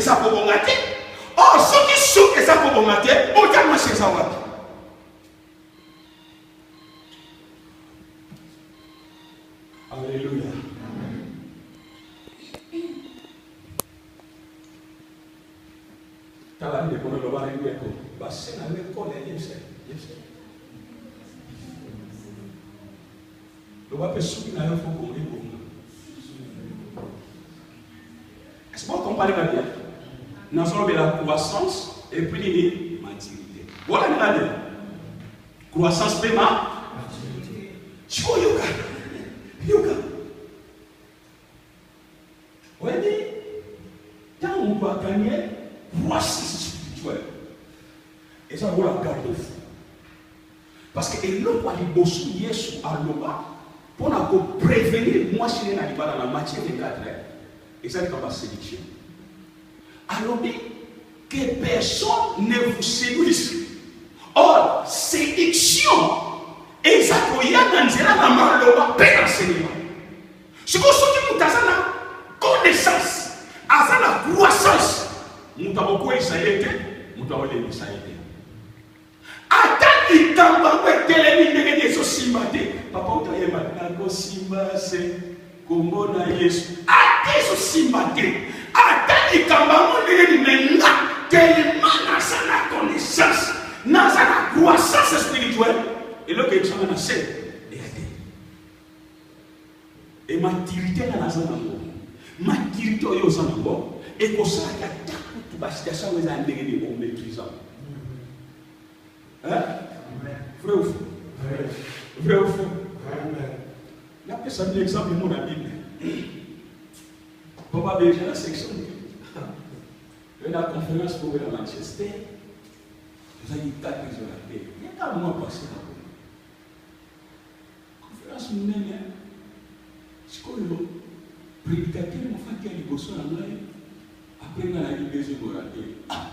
eza kobonga te. Or soki suki eza kobonga te, ota mwasi eza wapi? Alléluia. Tala nde kono loba ngeko basi na lekole yese. Loba pe suki na yo foko ngeko. Est-ce que vous comprenez bien? Nous avons la croissance et puis la maturité. Voilà regardez. Croissance et maturité. Chiko yoga. Vous voyez, quand on va gagner croissance spirituelle, et ça va la garder. Parce que l'homme va lui bosser Yesu à l'oba pour prévenir moi si je n'arrive pas dans la matière de cadre. Et ça, c'est comme la séduction. Alors, que personne ne vous séduise. Or, séduction, exactement, dans le enseignement. Si vous avez une connaissance, une croissance, vous avez beaucoup essayé, vous avez essayé. Attends, il t'a pas télé, il papa, vous avez dit, Kombo na Yesu. Ate so simbate. Ate ikambamo ndenge menga. Tellement na sana connaissance. Na sana croissance spirituelle. Et là que tu as naissé. Et maturité na sana ngo. Maturité oyo sana ngo. Et ko ça ya taku tu ba situation où za ndenge ni bon maîtrisant. Hein? Vrai ou faux? Vrai ou faux? Il y a peut-être un exemple de la Bible. Papa Béja, la section. Il y a une conférence pour à Manchester. Vous avez dit 4 jours à paix. Il y a un mois passé là. Conférence monnaie. C'est quoi le prédicateur m'a fait qu'il y a des bosses en anglais. Après, on a dit 2 jours à paix. Ah,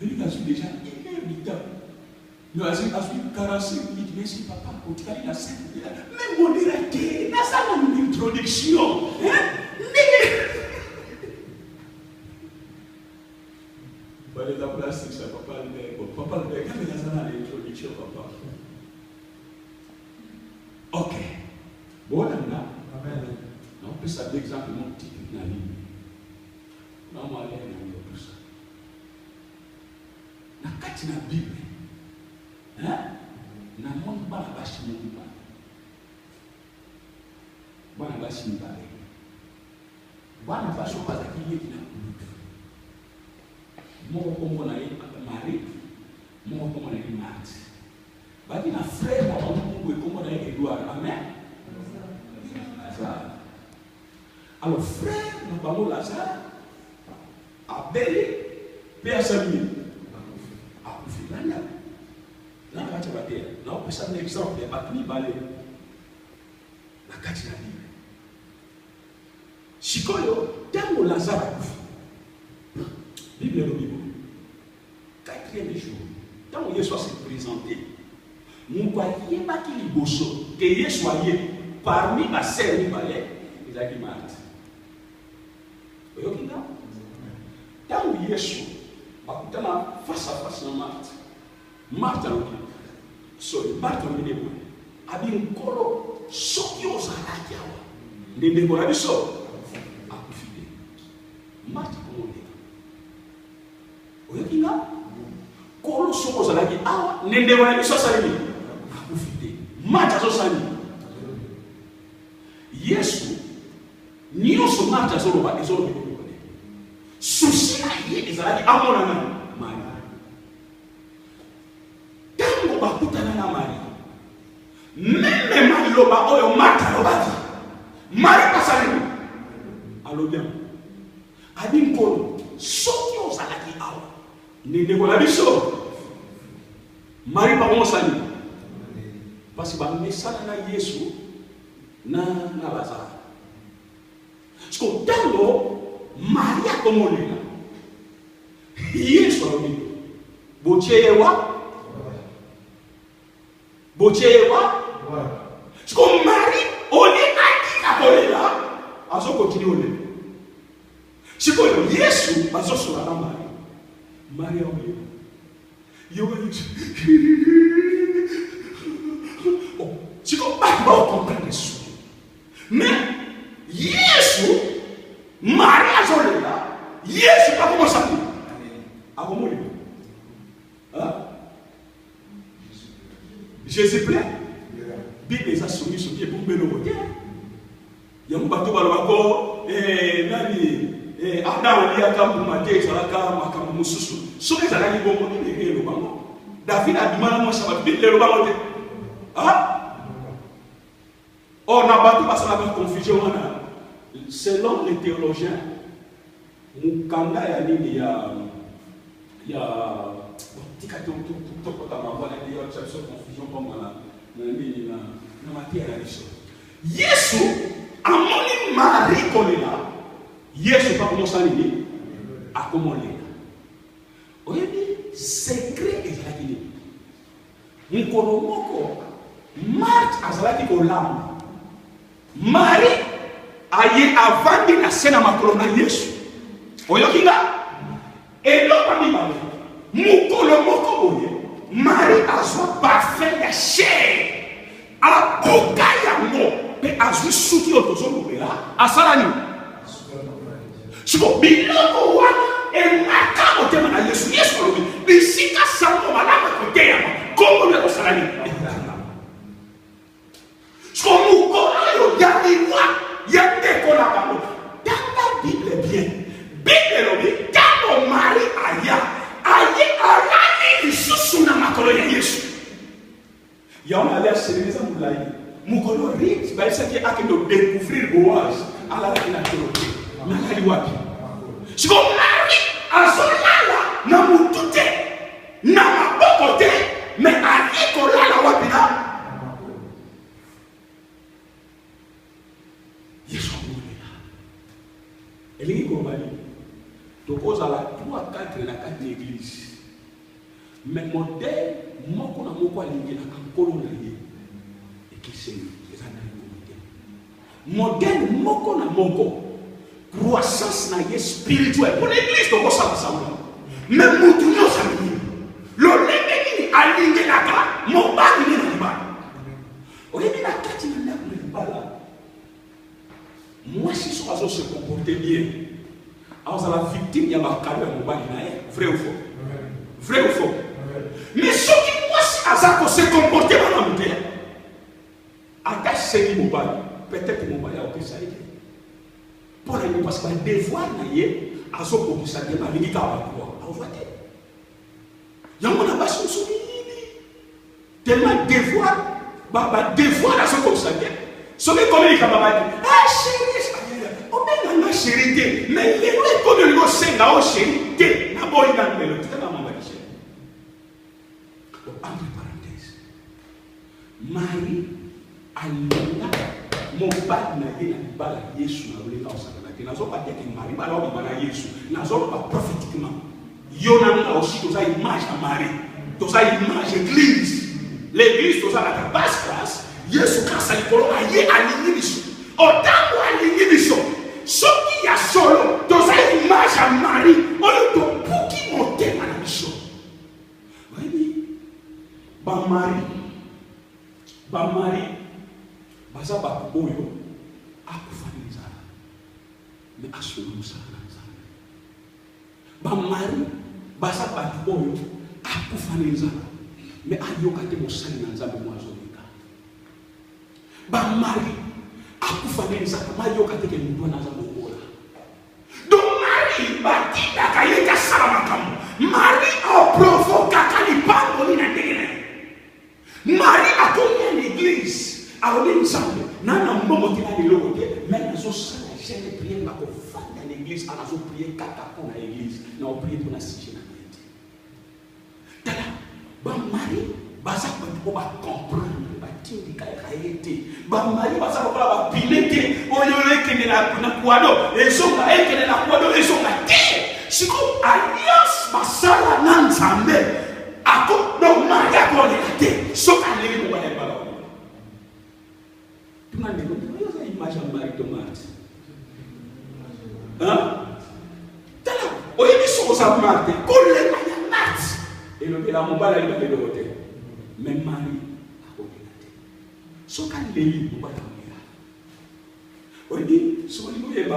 il a déjà inévitable. Nous avons dit 45 minutes, mais si papa, au travail, il a 5 minutes. Mais mon directeur, il a ça dans une introduction. Par exemple, là, c'est ça, papa, papa, quand il a ça dans l'introduction, papa. Ok. Bon, là, on peut savoir l'exemple mon petit dans la Bible. Non, on va aller dans tout ça. Dans la Bible, na mon bana bashi mon bana bashi mbale bana bashi kwa zakini kina mo ko na yi mari mo ko na yi mat baki na frère mo ko ko na yi Edouard amen ça alors frère nous parlons là ça abeli personne a confirmé là quand tu vas dire là on peut ça un exemple de batni balé la kati na Bible sikoyo tango Lazare Bible le Bible 4e jour tango Yesu s'est présenté mon voyez pas qu'il liboso que Yesu soyez parmi ma sœur ni balé il a dit Marthe oyokinga tango Yesu bakutana face à face na Marthe Marthe minebo abinkolo soki ozalaki awa ndeko na biso akufide Marthe komondeka oyokinga kolo soki ozalaki awa ndeko na biso asalimi akufide Marthe azosali Yesu nyonso Marthe azoloba ezoloba susi na ye ezalaki amona nani Marie bakutana na Marie même Marie loba oyo Marthe lobaki Marie pasali alobia abinkolo soki ozalaki awa ndeko na biso Marie bamosali parce que bamesana na Yesu na Lazare siko tango Maria komonela Yesu alobi bochewa c'est comme Marie, on est à qui la là, à son continue. sikoyo Yesu bazosola na Maria oyo yo siko ba comprendre ça mais Yesu Maria zolela Yesu pas comment ça à comment hein Jésus plaît Bible les a soumis sur pied pour belo côté ya mbato balobako nani Adam liya kambu mate salaka makambu mususu soki ezalaki bongo nini elobango David adimana mo sabat Bible elobango te or na bato basalaka confusion wana selon les théologiens mukanda ya nini ya tika to kota mabwana ya confusion comme na matière ya liso Yesu amoni Marie kolela Yesu pas comment ça nini akomolela oyebi secret ezalaki nini mukolo moko Marthe azalaki kolamba Marie aye avandi na sena makolo na Yesu oyoki nga eloko mibale mukolo moko boye Marie azwa parfum ya chair akoka yango pe azwi suki oyo tozolobela asala nini siko biloko wana emaka motema na Yesu alobi bisika sango malama kote yango kombo na kosala nini siko mukolo oyo ya liwa ya ndeko na bango tanga Bible bien Bible elobi tango Marie aye alali lisusu na makolo ya Yesu yaona alia seleza mulai mukolo rich baisaki akendo découvrir Boaz alalaki na teologie nakali wapi siko Marie azolala na mutu te na maboko te me aliko lala wapi na Yesu amulela elingi kobali tokozala 3-4 na 4 église mais modèle moko na moko alingelaka nkolo na ye ekeseni eza na modèle moko na moko croissance na ye spirituelle pour l'église tokosala sango mais mutu nyonso amini lolenge nini alingelaka mobali ne na libala oyebi na kati na ndako na libala mwasi so azose comporter bien azala victime ya bakalo ya mobali na ye vrai ou faux vrai ou faux mais soki mwasi aza kose comporter bana mute ata sengi mobali peut-être mobali aopesa ye pour aller parce que devoir na ye azokokisa te balingi kaka bakwa aova te yango na basi mosusu nini tellement devoir badevoir azokokisa te soki ekomelika babaki chéri obenanga chéri te mais lelo ekomelingo osenga o chéri te na boyi na mbelo tena mambaki chéri entre parenthèses Marie alinga mobali na ye na libala Yesu na olenga osakana te nazobaki ake Marie bala obima na Yesu nazoloba prophétiquement yo na nga aussi toza image ya Marie toza image église l'église tozalaka basse classe Yesu kasa likolo aye alingi biso otango alingi biso soki ya solo toza image ya Marie oyo topuki motema na biso oyebi bamari baza bato oyo akufa na nzala me asolo mosala na nzambe bamari baza bato oyo akufa na nzala me ayoka te mosali na nzambe mo azoleka bamari akufa na nzala mayoka te ke moto na nzambe okola donc Marie batindaka ye kasala makambo Marie aprovokaka lipango ni na ndenge na ye Marie akomi na l'église alobi nzambe nana mbongo tina leloko te mais nazosala chaîne prière bakofanda na l'église anazoprie kaka mpona église na oprie mpona sujet na ye te tala bamari baza bato po bacomprendre batindikaka ye te bamari baza lokola bapine te oyo ekende na kwado ezonga ekende na kwado ezonga te siko alliance basala na nzambe donc mari akolela te soki alingi mobali ya bala tuna ndeko oyoza image ya Marie to Marthe sa mate, kolenga ya mate. Et le la mobala il va de l'autre. Même Marie a regardé. Ce qu'on lit, on va dormir. On dit, ce qu'on dit, il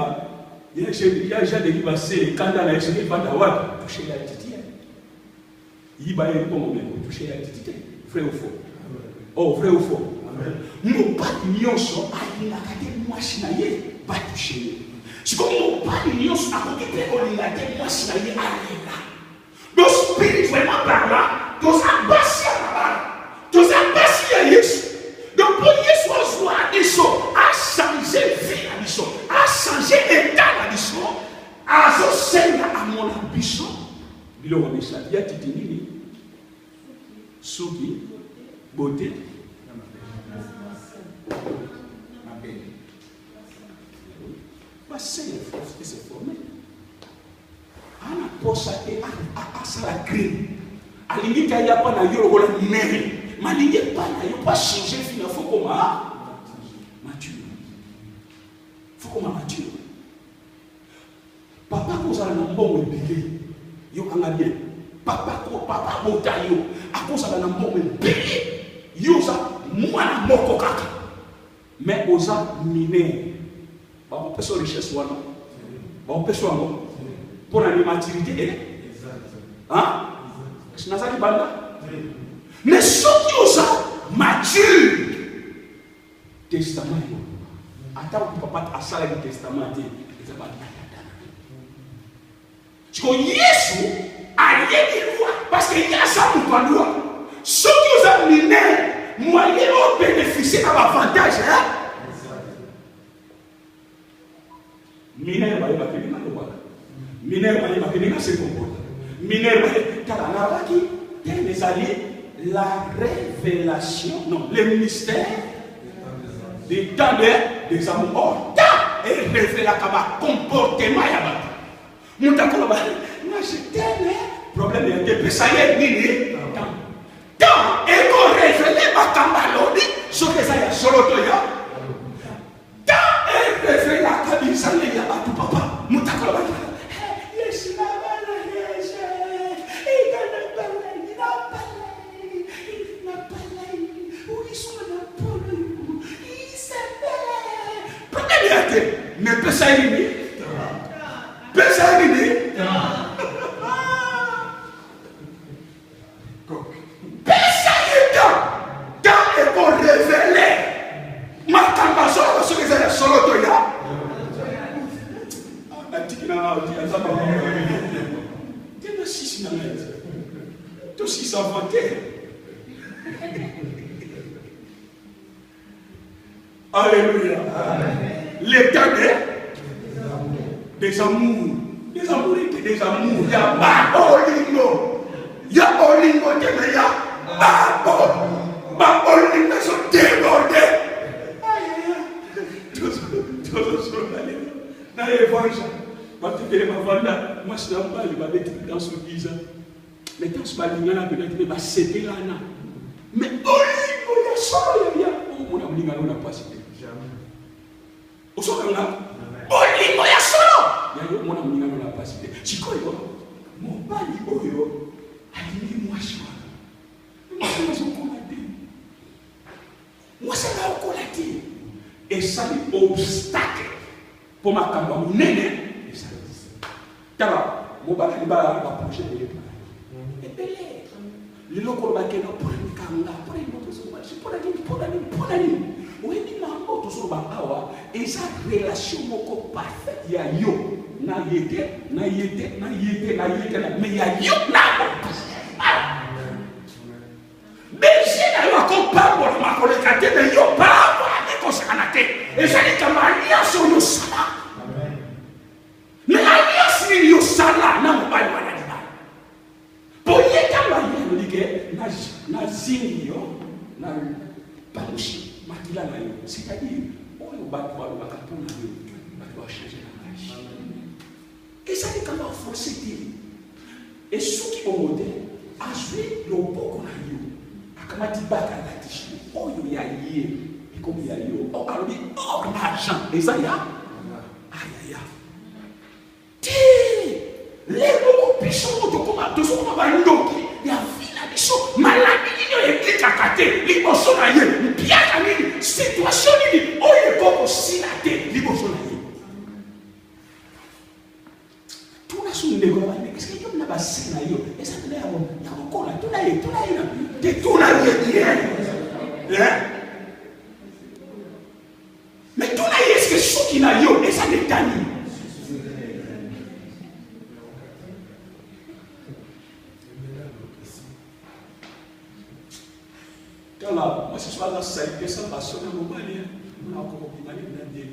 y a des gens qui vont se quand on a essayé de faire toucher la titi. Il va y avoir toucher la titi. Vrai ou faux? Oh, vrai ou faux? Mon pas d'union sont à l'ingénieur machine va toucher. C'est comme mon pas d'union sont à côté de l'ingénieur machine à là. Donc spirituellement parlant, tous à passer là-bas, tous à passer à Yesu. Donc pour Yesu on soit à changer vie à l'issue, à changer état à l'issue, à se servir à mon ambition. Il on est ça, il y a titini, souki, beauté. C'est formé. Ana posa et à la crime. À l'inique, il n'y a pas de yoro la mère. Mais il n'y a pas changer finalement. Il faut qu'on mature. Il faut qu'on mature. Papa, vous avez un bon bébé. Yo a bien. Papa, bota yo. À cause de un bon bébé. Yo ça, moi na moko kaka. Mais osa miné. On peut se richesse ou non? On peut se pour la maturité. Hein? Je n'ai pas dit. Mais ceux qui osent mature, testament. Attends que papa a ça le testament. Tu connais Yesu a rien de loi parce qu'il y a ça pour toi loi. Ceux qui osent amener moyen de bénéficier de l'avantage. Mineur va y avoir quelqu'un de quoi? Mineur va y avoir quelqu'un de se comporter. Mineur va y avoir quelqu'un de s'allier. La révélation, non, le mystère du temps des amours. Tant et révéler la comportement. Nous t'avons dit, moi je t'aime. Problème est que ça y est, nini. Tant et qu'on révèle ma cambaloni, ce que ça y est, solo toya. Réveille la cabine, il y a pas tout papa. Moutakala. Yes, il n'a pas où ils sont là pour nous. Ils s'appellent. Peut-être mais peut ça y peut ça y Dans et pour révéler. Ma cambazo, ce que c'est solo toya. Tout ce qui s'inventait. Alléluia. L'état des amours. Des amours et des amours. Il y a Baolingo. Il y a Olingo. Il y a Baolingo. Ils sont débordés. Dans l'évangile, quand tu es dans moi je n'ai pas le babé dans ce guise. Mais dans ce balinga, il va céder là. Mais il y a ça, il y a on a oublié qu'on n'a pas cédé. Au sol, on a il y a ça. Il y a on a oublié qu'on n'a pas cédé. Si quoi, mon bali, moi je suis moi c'est là où on a dit. Et ça c'est obstacle pour ma campagne. Néné, et ça car mon bali va projet de l'époque. Et belé. Le local va qu'elle pour une kanga, pour une autre chose, pour la ligne. Oui, il m'a pas toujours bahawa et sa relation moko parfaite ya yo na yete mais ya yo na mais si na yo ko pa mo ma ko le kate mais yo pa ko sakana te et ça dit comme alliance yo sala amen mais alliance ni yo sala na mo ba wana di ba pour y kama yo di ke na zini yo na pamushi c'est-à-dire, on va changer la marche. Et ça dit comment forcer. Et ceux qui ont monté, à jouer le beau qu'on a eu, à comment tu bats la tige, oh, il y a lié, et comme il y a eu, oh, alors il y a l'argent, et ça y a, aïe, aïe, aïe. Les beaucoup plus te liboso na ye mpiaka nini situation nini oyo ekokosila te liboso na ye tuna sundeko na bane est-ce que na basi na yo eza tena ya kokola tuna ye na te tuna ye mais tuna ye est-ce que soki na yo eza detani là, moi, ce soir, là, ça a été ça, parce que mon mari, on a encore dit, mari, on a dit,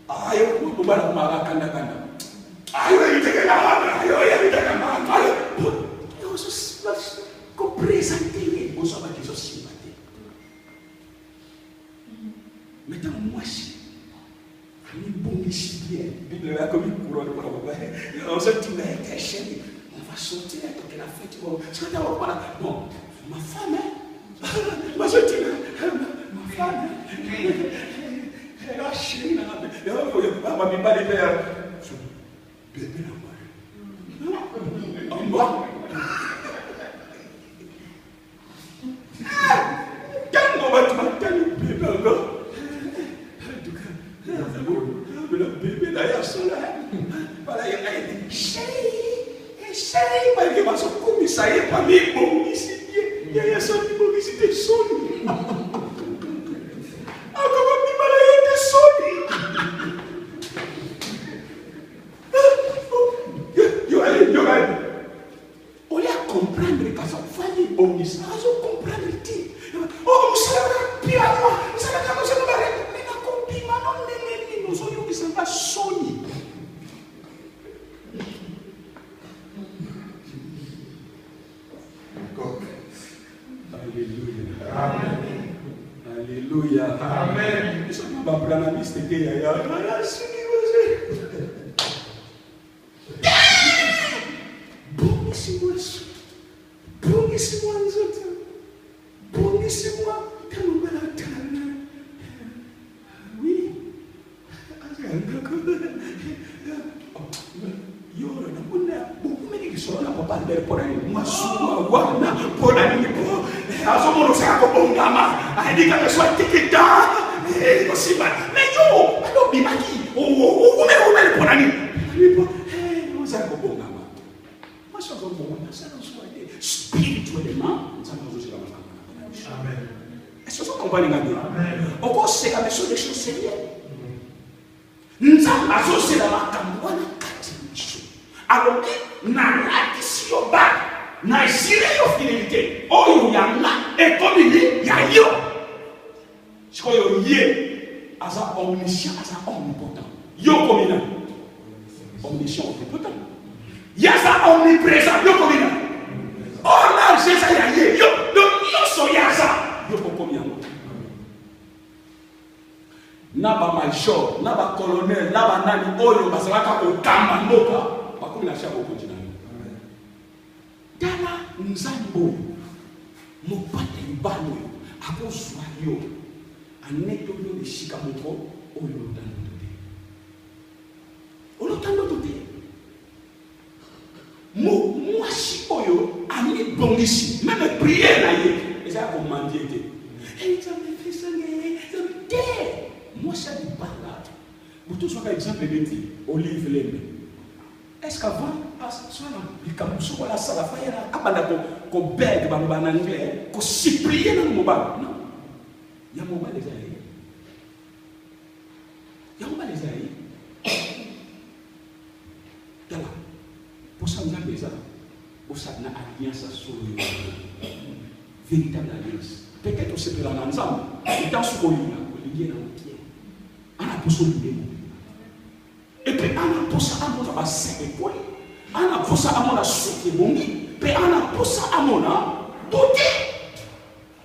ah, yo, on va la mara, kanda, kanda. Ah, yo, il était là, yo, il était là, yo, ça, qu'on présente, on s'en va dire, ça, c'est maintenant, moi, je bon ici bien, Bible là, comme une couronne, on se dit, mais t'es chérie. On va sortir pour que la fête. Bon, ma femme, moi je dis, ma femme, elle a chéri, elle va me parler de bébé là-bas. En moi. Quand on va te mater le bébé encore, le bébé là, il y a cela. Voilà, il y a une chérie. Chérie, parce que ma soeur comme ça y est pas mis bon ici il y a ça qui bon ici des sons. Ah comment il m'a là des sons. Yo allez. On y a comprendre que ça fallait bon ici. Ah je comprendre dit. Oh ça va pire à moi. Ça va comme ça me barrer. Mais na copie manon né nous on y ça va sonner. Alléluia. Amen. Je ne vais pas prendre la liste de Yaya. Bongissez-moi les autres. Bongissez-moi. Oui. Yo, beaucoup de gens ne peuvent pas le faire pour aller. Moi, je suis pour aller. Azomo no saka bongama andi ka so tikita ko siba mais yo alo bimaki o me pona ni lipo o saka bongama moi je veux bon ça nous soit spirituellement ça nous aussi la amen est-ce que vous comprenez bien amen encore c'est la mission des choses sérieuses nzamba zo la makambo na kati alors na la kisio ba na isire yo fidélité oyo yanga ekomini ya yo sikoyo ye aza omniscient aza omnipotent yo komina omniscient omnipotent yaza omniprésent yo komina oh là c'est ça ya ye yo donc yo so yaza yo kokomia na ba major na ba colonel na ba nani oyo bazalaka kokamba mboka bakomi na shako kontina Dala nzambo mopata ibano akozwa yo aneto yo leshika moko oyo olotando tote mwasi oyo ani bongisi même prière na ye eza komandie te ça me fait ça me té moi ça dit pas là pour tout soit exemple de ti Olive Lembe est-ce qu'avant soit likambo soko la sala fayera abanda ko beg ba en anglais ko supplier na moba non ya moba les aïe ya moba les aïe dala pour ça nous avons ça pour ça na alliance sur véritable alliance peut-être aussi pour la ensemble étant sur Olivier na pied ana pour son et puis ana pour ça amona ba c'est quoi ana pour ça amona suki bongi pe ana pour ça amona doté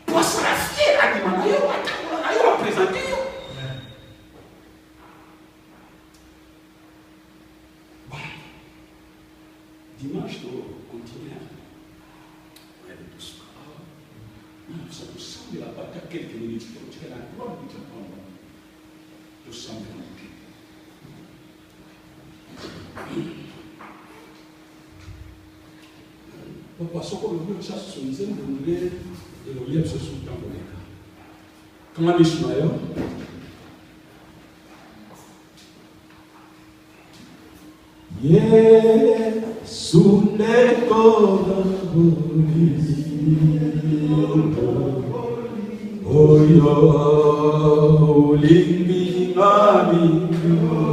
pour ça la fière à dimana yo atakola na yo présenter yo bon dimanche to continuer ouais tout ça non ça nous semble la bataille quelques minutes pour tirer la gloire de Dieu tout simplement. Papa, ce qu'on veut, ça, c'est une dizaine de moulins et le lien se sous dans le cas. Comment Ishmael? Yesu nekoda boli oyo